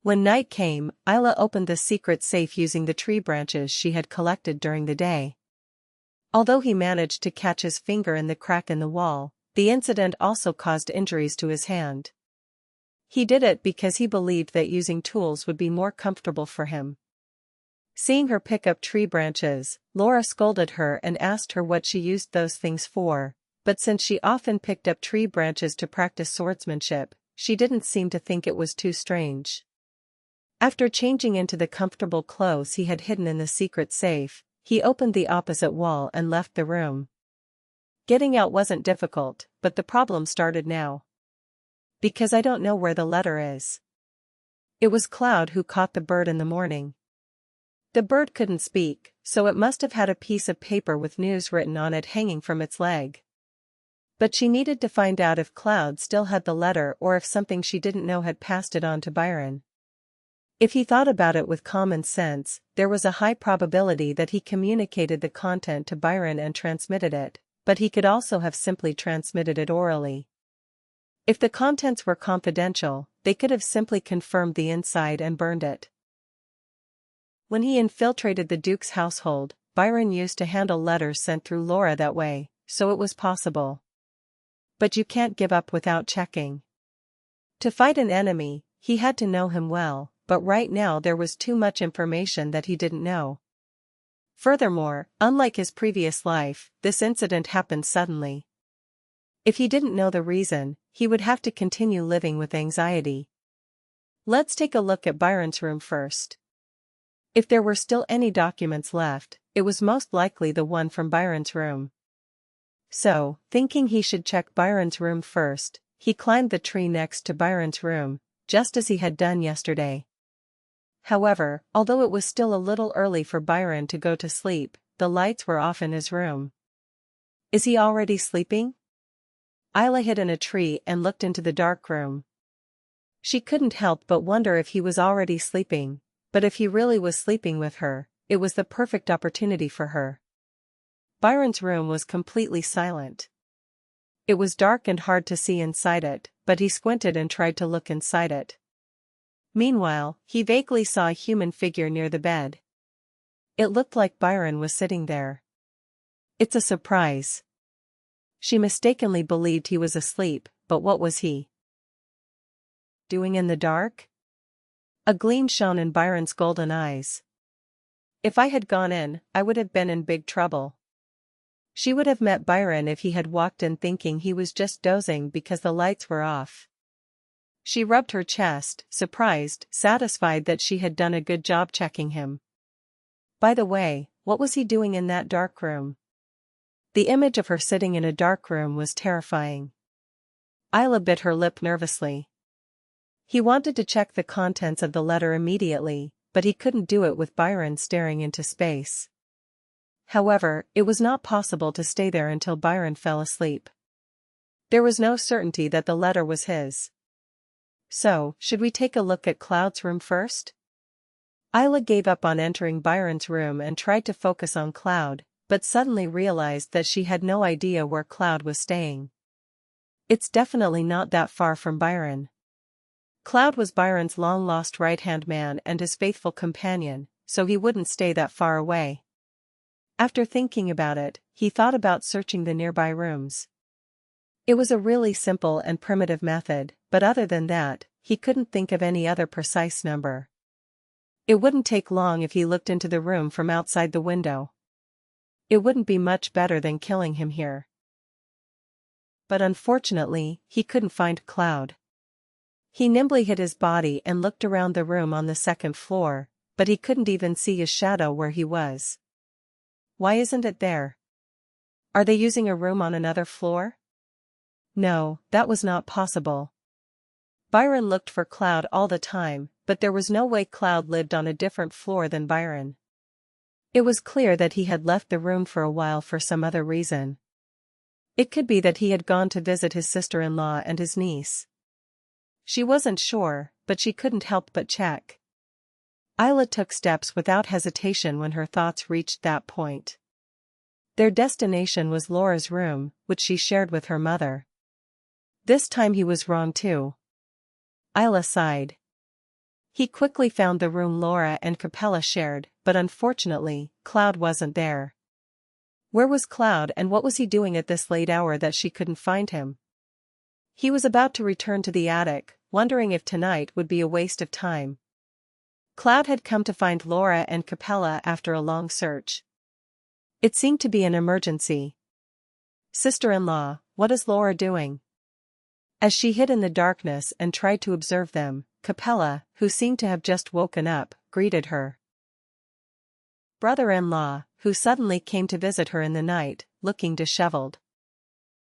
When night came, Ayla opened the secret safe using the tree branches she had collected during the day. Although he managed to catch his finger in the crack in the wall, the incident also caused injuries to his hand. He did it because he believed that using tools would be more comfortable for him. Seeing her pick up tree branches, Laura scolded her and asked her what she used those things for, but since she often picked up tree branches to practice swordsmanship, she didn't seem to think it was too strange. After changing into the comfortable clothes he had hidden in the secret safe, he opened the opposite wall and left the room. Getting out wasn't difficult, but the problem started now. Because I don't know where the letter is. It was Cloud who caught the bird in the morning. The bird couldn't speak, so it must have had a piece of paper with news written on it hanging from its leg. But she needed to find out if Cloud still had the letter or if something she didn't know had passed it on to Byron. If he thought about it with common sense, there was a high probability that he communicated the content to Byron and transmitted it, but he could also have simply transmitted it orally. If the contents were confidential, they could have simply confirmed the inside and burned it. When he infiltrated the Duke's household, Byron used to handle letters sent through Laura that way, so it was possible. But you can't give up without checking. To fight an enemy, he had to know him well, but right now there was too much information that he didn't know. Furthermore, unlike his previous life, this incident happened suddenly. If he didn't know the reason, he would have to continue living with anxiety. Let's take a look at Byron's room first. If there were still any documents left, it was most likely the one from Byron's room. So, thinking he should check Byron's room first, he climbed the tree next to Byron's room, just as he had done yesterday. However, although it was still a little early for Byron to go to sleep, the lights were off in his room. Is he already sleeping? Ayla hid in a tree and looked into the dark room. She couldn't help but wonder if he was already sleeping, but if he really was sleeping with her, it was the perfect opportunity for her. Byron's room was completely silent. It was dark and hard to see inside it, but he squinted and tried to look inside it. Meanwhile, he vaguely saw a human figure near the bed. It looked like Byron was sitting there. It's a surprise. She mistakenly believed he was asleep, but what was he doing in the dark? A gleam shone in Byron's golden eyes. If I had gone in, I would have been in big trouble. She would have met Byron if he had walked in thinking he was just dozing because the lights were off. She rubbed her chest, surprised, satisfied that she had done a good job checking him. By the way, what was he doing in that dark room? The image of her sitting in a dark room was terrifying. Ayla bit her lip nervously. He wanted to check the contents of the letter immediately, but he couldn't do it with Byron staring into space. However, it was not possible to stay there until Byron fell asleep. There was no certainty that the letter was his. So, should we take a look at Cloud's room first? Ayla gave up on entering Byron's room and tried to focus on Cloud, but suddenly realized that she had no idea where Cloud was staying. It's definitely not that far from Byron. Cloud was Byron's long-lost right-hand man and his faithful companion, so he wouldn't stay that far away. After thinking about it, he thought about searching the nearby rooms. It was a really simple and primitive method, but other than that, he couldn't think of any other precise number. It wouldn't take long if he looked into the room from outside the window. It wouldn't be much better than killing him here. But unfortunately, he couldn't find Cloud. He nimbly hid his body and looked around the room on the second floor, but he couldn't even see his shadow where he was. Why isn't it there? Are they using a room on another floor? No, that was not possible. Byron looked for Cloud all the time, but there was no way Cloud lived on a different floor than Byron. It was clear that he had left the room for a while for some other reason. It could be that he had gone to visit his sister-in-law and his niece. She wasn't sure, but she couldn't help but check. Ayla took steps without hesitation when her thoughts reached that point. Their destination was Laura's room, which she shared with her mother. This time he was wrong too. Ayla sighed. He quickly found the room Laura and Capella shared, but unfortunately, Cloud wasn't there. Where was Cloud and what was he doing at this late hour that she couldn't find him? He was about to return to the attic, wondering if tonight would be a waste of time. Cloud had come to find Laura and Capella after a long search. It seemed to be an emergency. "Sister-in-law, what is Laura doing?" As she hid in the darkness and tried to observe them, Capella, who seemed to have just woken up, greeted her. Brother-in-law, who suddenly came to visit her in the night, looking disheveled.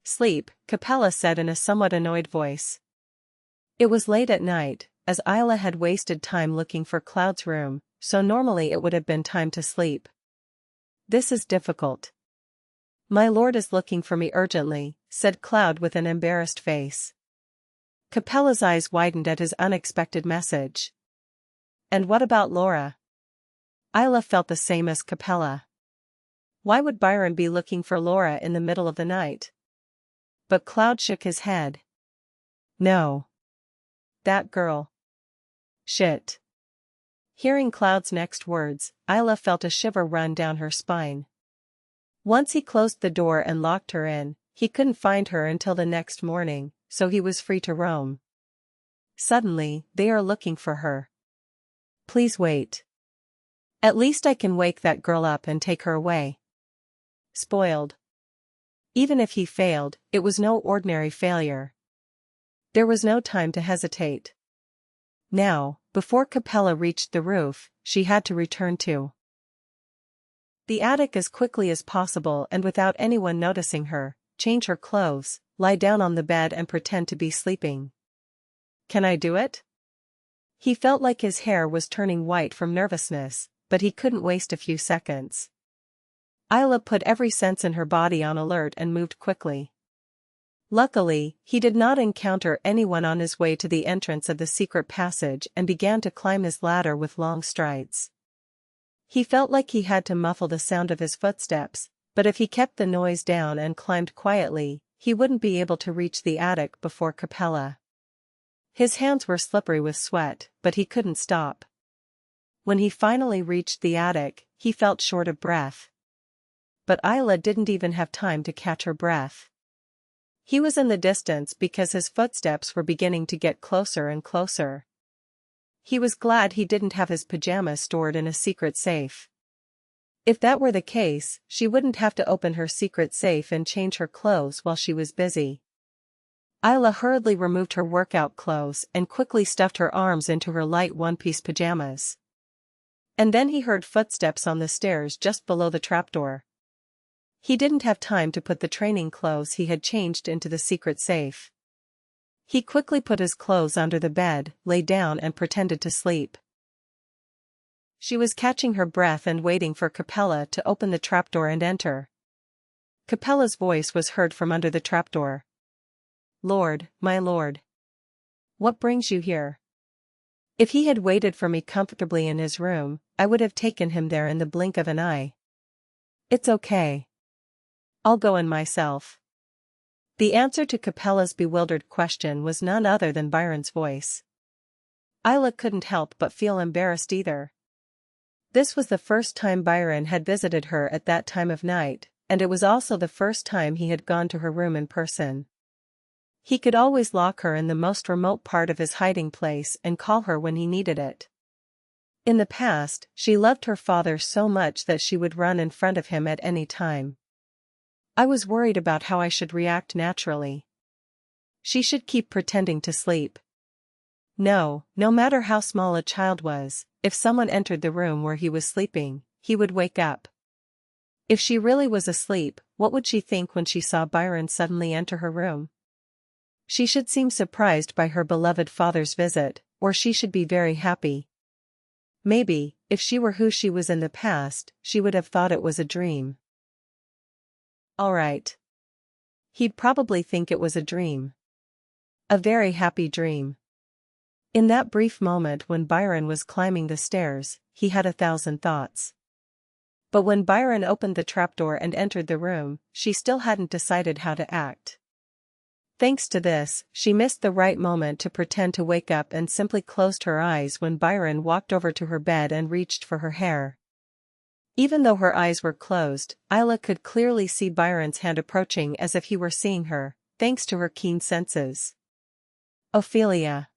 "Sleep," Capella said in a somewhat annoyed voice. It was late at night, as Ayla had wasted time looking for Cloud's room, so normally it would have been time to sleep. "This is difficult. My lord is looking for me urgently," said Cloud with an embarrassed face. Capella's eyes widened at his unexpected message. "And what about Laura?" Ayla felt the same as Capella. Why would Byron be looking for Laura in the middle of the night? But Cloud shook his head. "No. That girl. Shit." Hearing Cloud's next words, Ayla felt a shiver run down her spine. Once he closed the door and locked her in, he couldn't find her until the next morning, so he was free to roam. Suddenly, they are looking for her. Please wait. At least I can wake that girl up and take her away. Spoiled. Even if he failed, it was no ordinary failure. There was no time to hesitate. Now, before Capella reached the roof, she had to return to the attic as quickly as possible and without anyone noticing her, change her clothes, lie down on the bed and pretend to be sleeping. Can I do it? He felt like his hair was turning white from nervousness, but he couldn't waste a few seconds. Ayla put every sense in her body on alert and moved quickly. Luckily, he did not encounter anyone on his way to the entrance of the secret passage and began to climb his ladder with long strides. He felt like he had to muffle the sound of his footsteps, but if he kept the noise down and climbed quietly, he wouldn't be able to reach the attic before Capella. His hands were slippery with sweat, but he couldn't stop. When he finally reached the attic, he felt short of breath. But Ayla didn't even have time to catch her breath. He was in the distance because his footsteps were beginning to get closer and closer. He was glad he didn't have his pajamas stored in a secret safe. If that were the case, she wouldn't have to open her secret safe and change her clothes while she was busy. Ayla hurriedly removed her workout clothes and quickly stuffed her arms into her light one-piece pajamas. And then he heard footsteps on the stairs just below the trapdoor. He didn't have time to put the training clothes he had changed into the secret safe. He quickly put his clothes under the bed, lay down and pretended to sleep. She was catching her breath and waiting for Capella to open the trapdoor and enter. Capella's voice was heard from under the trapdoor. "Lord, my lord. What brings you here?" "If he had waited for me comfortably in his room, I would have taken him there in the blink of an eye." "It's okay. I'll go in myself." The answer to Capella's bewildered question was none other than Byron's voice. Ayla couldn't help but feel embarrassed either. This was the first time Byron had visited her at that time of night, and it was also the first time he had gone to her room in person. He could always lock her in the most remote part of his hiding place and call her when he needed it. In the past, she loved her father so much that she would run in front of him at any time. I was worried about how I should react naturally. She should keep pretending to sleep. No matter how small a child was, if someone entered the room where he was sleeping, he would wake up. If she really was asleep, what would she think when she saw Byron suddenly enter her room? She should seem surprised by her beloved father's visit, or she should be very happy. Maybe, if she were who she was in the past, she would have thought it was a dream. All right. He'd probably think it was a dream. A very happy dream. In that brief moment when Byron was climbing the stairs, he had 1,000 thoughts. But when Byron opened the trapdoor and entered the room, she still hadn't decided how to act. Thanks to this, she missed the right moment to pretend to wake up and simply closed her eyes when Byron walked over to her bed and reached for her hair. Even though her eyes were closed, Ayla could clearly see Byron's hand approaching as if he were seeing her, thanks to her keen senses. Ophelia.